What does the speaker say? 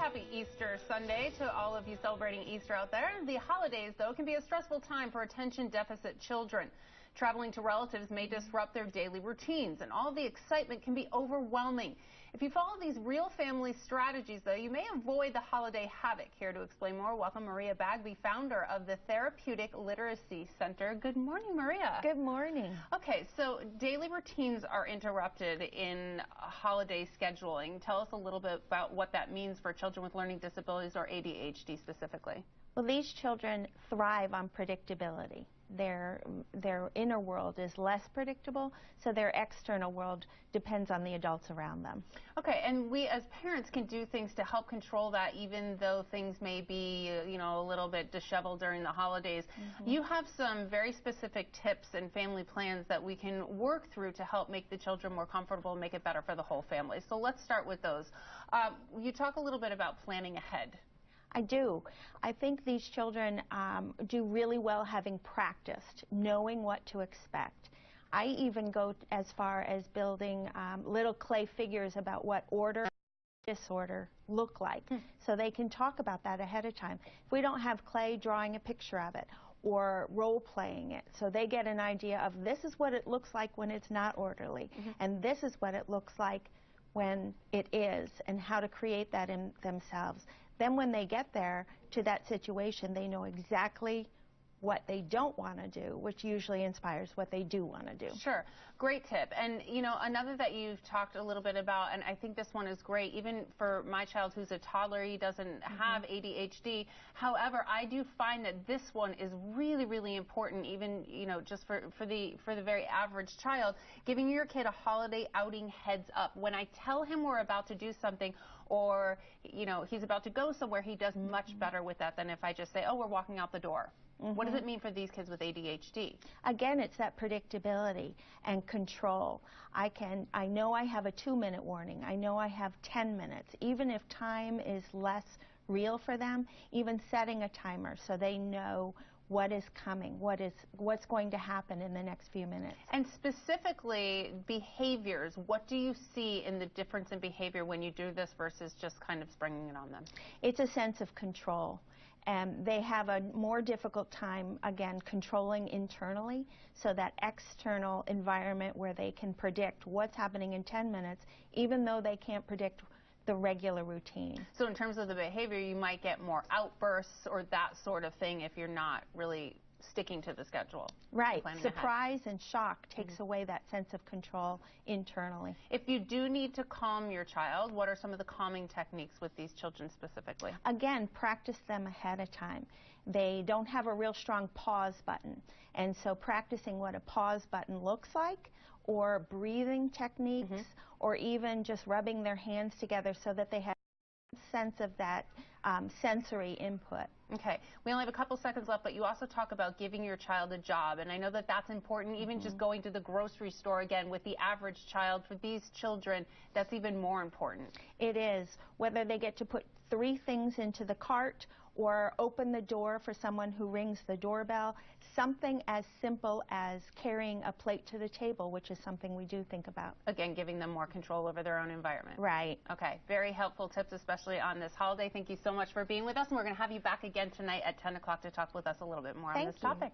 Happy Easter Sunday to all of you celebrating Easter out there. The holidays, though, can be a stressful time for attention deficit children. Traveling to relatives may disrupt their daily routines, and all the excitement can be overwhelming. If you follow these real family strategies, though, you may avoid the holiday havoc. Here to explain more, welcome Maria Bagby, founder of the Therapeutic Literacy Center. Good morning, Maria. Good morning. Okay, so daily routines are interrupted in holiday scheduling. Tell us a little bit about what that means for children with learning disabilities or ADHD specifically. Well, these children thrive on predictability. Their inner world is less predictable, so their external world depends on the adults around them. Okay, and we as parents can do things to help control that, even though things may be, a little bit disheveled during the holidays. You have some very specific tips and family plans that we can work through to help make the children more comfortable and make it better for the whole family. So let's start with those. You talk a little bit about planning ahead. I do. I think these children do really well having practiced, knowing what to expect. I even go as far as building little clay figures about what order and disorder look like, so they can talk about that ahead of time. If we don't have clay, drawing a picture of it or role-playing it, so they get an idea of this is what it looks like when it's not orderly, and this is what it looks like when it is, and how to create that in themselves. Then when they get there to that situation, they know exactly what they don't want to do, which usually inspires what they do want to do. Sure. Great tip. And, another that you've talked a little bit about, and I think this one is great, even for my child who's a toddler, he doesn't have ADHD. However, I do find that this one is really, really important, even, just for the very average child, giving your kid a holiday outing heads up. When I tell him we're about to do something, or, he's about to go somewhere, he does much better with that than if I just say, oh, we're walking out the door. What does it mean for these kids with ADHD? Again, it's that predictability and control. I know I have a 2-minute warning. I know I have 10 minutes. Even if time is less real for them, even setting a timer so they know what is coming, what's going to happen in the next few minutes. And specifically, behaviors. What do you see in the difference in behavior when you do this versus just kind of springing it on them? It's a sense of control. They have a more difficult time, again, controlling internally, so that external environment where they can predict what's happening in 10 minutes, even though they can't predict the regular routine. So in terms of the behavior, you might get more outbursts or that sort of thing if you're not really sticking to the schedule. Right. Surprise and shock takes away that sense of control internally. If you do need to calm your child, what are some of the calming techniques with these children specifically? Again, practice them ahead of time. They don't have a real strong pause button, and so practicing what a pause button looks like, or breathing techniques, or even just rubbing their hands together so that they have a sense of that sensory input. Okay, we only have a couple seconds left, but you also talk about giving your child a job, and I know that that's important, even just going to the grocery store. Again, with the average child, for these children, that's even more important. It is. Whether they get to put 3 things into the cart or open the door for someone who rings the doorbell, something as simple as carrying a plate to the table, which is something we do think about. Again, giving them more control over their own environment. Right. Okay, very helpful tips, especially on this holiday. Thank you so much for being with us, and we're going to have you back again tonight at 10 o'clock to talk with us a little bit more on this topic.